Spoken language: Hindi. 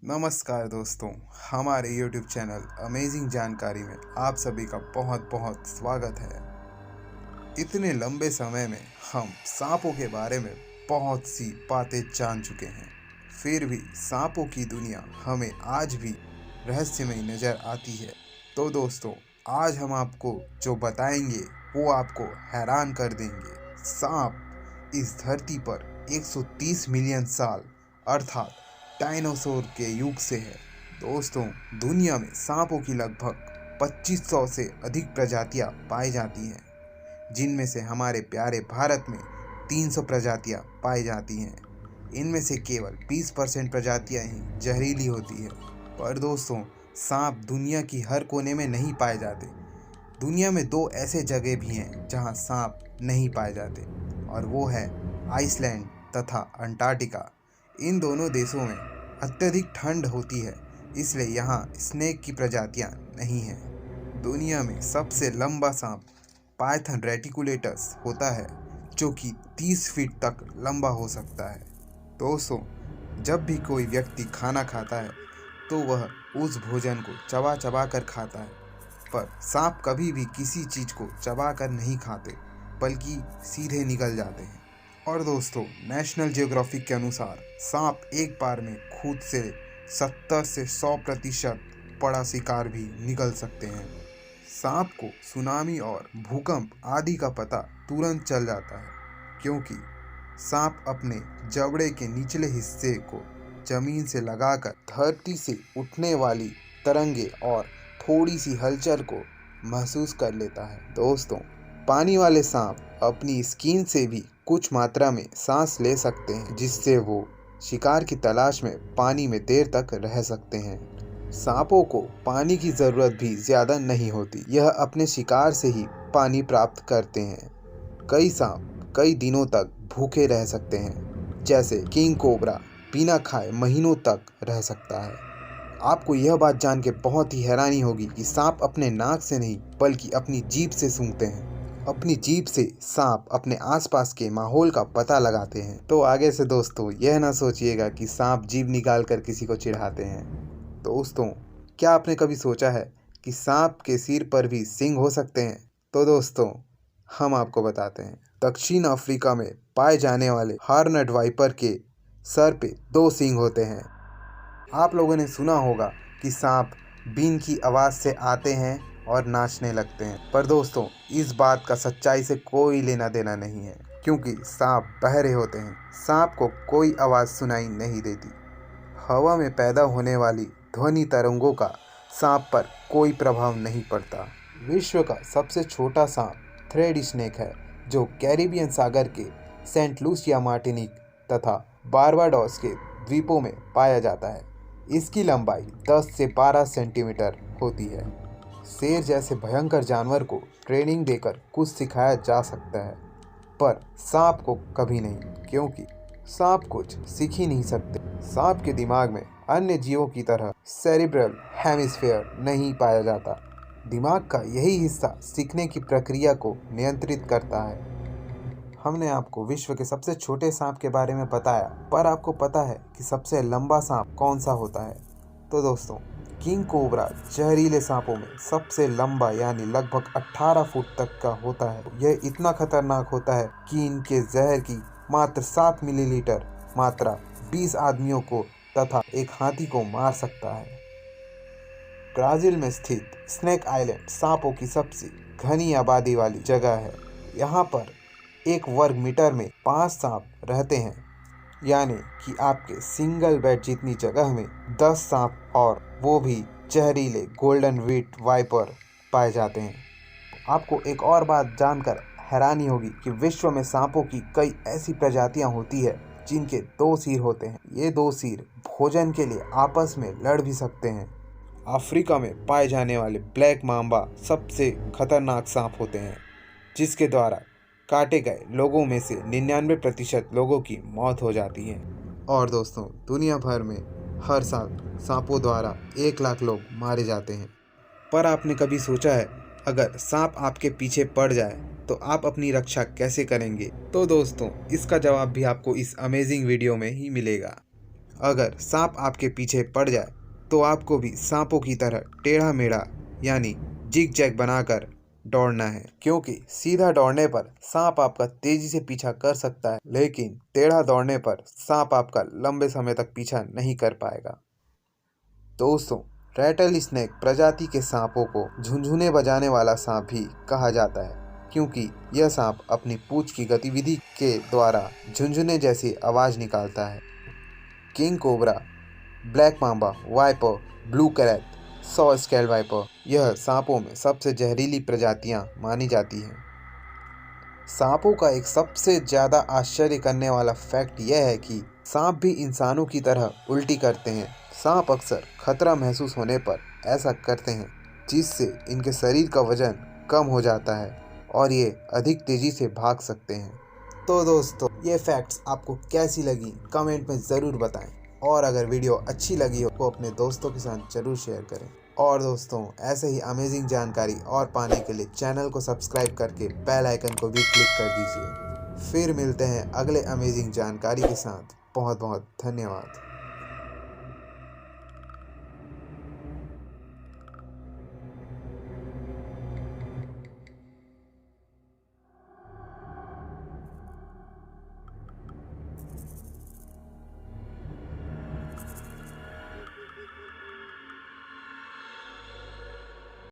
नमस्कार दोस्तों, हमारे YouTube चैनल अमेजिंग जानकारी में आप सभी का बहुत बहुत स्वागत है। इतने लंबे समय में हम सांपों के बारे में बहुत सी बातें जान चुके हैं, फिर भी सांपों की दुनिया हमें आज भी रहस्यमयी नज़र आती है। तो दोस्तों, आज हम आपको जो बताएंगे वो आपको हैरान कर देंगे। सांप इस धरती पर 130 मिलियन साल अर्थात डायनासोर के युग से है। दोस्तों, दुनिया में सांपों की लगभग 2500 से अधिक प्रजातियां पाई जाती हैं, जिनमें से हमारे प्यारे भारत में 300 प्रजातियां पाई जाती हैं। इनमें से केवल 20% प्रजातियां ही जहरीली होती है। पर दोस्तों, सांप दुनिया की हर कोने में नहीं पाए जाते। दुनिया में दो ऐसे जगह भी हैं जहां सांप नहीं पाए जाते, और वो है आइसलैंड तथा अंटार्कटिका। इन दोनों देशों में अत्यधिक ठंड होती है, इसलिए यहाँ स्नेक की प्रजातियाँ नहीं हैं। दुनिया में सबसे लंबा सांप पाइथन रेटिकुलेटस होता है, जो कि 30 फीट तक लंबा हो सकता है। दोस्तों, जब भी कोई व्यक्ति खाना खाता है तो वह उस भोजन को चबा चबा कर खाता है, पर सांप कभी भी किसी चीज़ को चबा कर नहीं खाते, बल्कि सीधे निगल जाते हैं। और दोस्तों, नेशनल ज्योग्राफिक के अनुसार सांप एक बार में खुद से 70 से 100% बड़ा शिकार भी निगल सकते हैं। सांप को सुनामी और भूकंप आदि का पता तुरंत चल जाता है, क्योंकि सांप अपने जबड़े के निचले हिस्से को जमीन से लगाकर धरती से उठने वाली तरंगे और थोड़ी सी हलचल को महसूस कर लेता है। दोस्तों, पानी वाले सांप अपनी स्किन से भी कुछ मात्रा में सांस ले सकते हैं, जिससे वो शिकार की तलाश में पानी में देर तक रह सकते हैं। सांपों को पानी की ज़रूरत भी ज़्यादा नहीं होती, यह अपने शिकार से ही पानी प्राप्त करते हैं। कई सांप कई दिनों तक भूखे रह सकते हैं, जैसे किंग कोबरा बिना खाए महीनों तक रह सकता है। आपको यह बात जान के बहुत ही हैरानी होगी कि सांप अपने नाक से नहीं बल्कि अपनी जीभ से सूंघते हैं। अपनी जीभ से सांप अपने आसपास के माहौल का पता लगाते हैं। तो आगे से दोस्तों, यह ना सोचिएगा कि सांप जीभ निकाल कर किसी को चिढ़ाते हैं। दोस्तों, क्या आपने कभी सोचा है कि सांप के सिर पर भी सींग हो सकते हैं? तो दोस्तों, हम आपको बताते हैं। दक्षिण अफ्रीका में पाए जाने वाले हॉर्नड वाइपर के सर पे 2 सींग होते हैं। आप लोगों ने सुना होगा कि सांप बीन की आवाज़ से आते हैं और नाचने लगते हैं, पर दोस्तों, इस बात का सच्चाई से कोई लेना देना नहीं है, क्योंकि सांप बहरे होते हैं। सांप को कोई आवाज़ सुनाई नहीं देती। हवा में पैदा होने वाली ध्वनि तरंगों का सांप पर कोई प्रभाव नहीं पड़ता। विश्व का सबसे छोटा सांप थ्रेड स्नेक है, जो कैरिबियन सागर के सेंट लूसिया मार्टिनिक तथा बारबाडोस के द्वीपों में पाया जाता है। इसकी लंबाई 10 से 12 सेंटीमीटर होती है। शेर जैसे भयंकर जानवर को ट्रेनिंग देकर कुछ सिखाया जा सकता है, पर सांप को कभी नहीं, क्योंकि सांप कुछ सीख ही नहीं सकते। सांप के दिमाग में अन्य जीवों की तरह सेरिब्रल हेमिस्फीयर नहीं पाया जाता। दिमाग का यही हिस्सा सीखने की प्रक्रिया को नियंत्रित करता है। हमने आपको विश्व के सबसे छोटे सांप के बारे में बताया, पर आपको पता है कि सबसे लंबा सांप कौन सा होता है? तो दोस्तों, किंग कोबरा जहरीले सांपों में सबसे लंबा यानी लगभग 18 फुट तक का होता है। यह इतना खतरनाक होता है कि इनके जहर की मात्र 7 मिलीलीटर मात्रा 20 आदमियों को तथा एक हाथी को मार सकता है। ब्राज़ील में स्थित स्नेक आइलैंड सांपों की सबसे घनी आबादी वाली जगह है। यहाँ पर 1 वर्ग मीटर में 5 सांप रहते हैं, यानी कि आपके सिंगल बेड जितनी जगह में 10 सांप, और वो भी जहरीले गोल्डन व्हीट वाइपर पाए जाते हैं। आपको एक और बात जानकर हैरानी होगी कि विश्व में सांपों की कई ऐसी प्रजातियां होती है जिनके 2 सिर होते हैं। ये 2 सिर भोजन के लिए आपस में लड़ भी सकते हैं। अफ्रीका में पाए जाने वाले ब्लैक मांबा सबसे खतरनाक सांप होते हैं, जिसके द्वारा काटे गए लोगों में से 99% लोगों की मौत हो जाती है। और दोस्तों, दुनिया भर में हर साल सांपों द्वारा 1 लाख लोग मारे जाते हैं। पर आपने कभी सोचा है, अगर सांप आपके पीछे पड़ जाए तो आप अपनी रक्षा कैसे करेंगे? तो दोस्तों, इसका जवाब भी आपको इस अमेजिंग वीडियो में ही मिलेगा। अगर सांप आपके पीछे पड़ जाए तो आपको भी सांपों की तरह टेढ़ा मेढ़ा यानी जिग जैग बनाकर दौड़ना है, क्योंकि सीधा दौड़ने पर सांप आपका तेजी से पीछा कर सकता है, लेकिन टेढ़ा दौड़ने पर सांप आपका लंबे समय तक पीछा नहीं कर पाएगा। दोस्तों, रैटल स्नेक प्रजाति के सांपों को झुनझुने बजाने वाला सांप भी कहा जाता है, क्योंकि यह सांप अपनी पूंछ की गतिविधि के द्वारा झुनझुने जैसी आवाज़ निकालता है। King cobra, black mamba, viper, blue krait, saw scale viper यह सांपों में सबसे जहरीली प्रजातियां मानी जाती हैं। सांपों का एक सबसे ज़्यादा आश्चर्य करने वाला फैक्ट यह है कि सांप भी इंसानों की तरह उल्टी करते हैं। सांप अक्सर खतरा महसूस होने पर ऐसा करते हैं, जिससे इनके शरीर का वजन कम हो जाता है और ये अधिक तेज़ी से भाग सकते हैं। तो दोस्तों, ये फैक्ट्स आपको कैसी लगी कमेंट में ज़रूर बताएं, और अगर वीडियो अच्छी लगी हो तो अपने दोस्तों के साथ ज़रूर शेयर करें। और दोस्तों, ऐसे ही अमेजिंग जानकारी और पाने के लिए चैनल को सब्सक्राइब करके बेल आइकन को भी क्लिक कर दीजिए। फिर मिलते हैं अगले अमेजिंग जानकारी के साथ। बहुत बहुत धन्यवाद।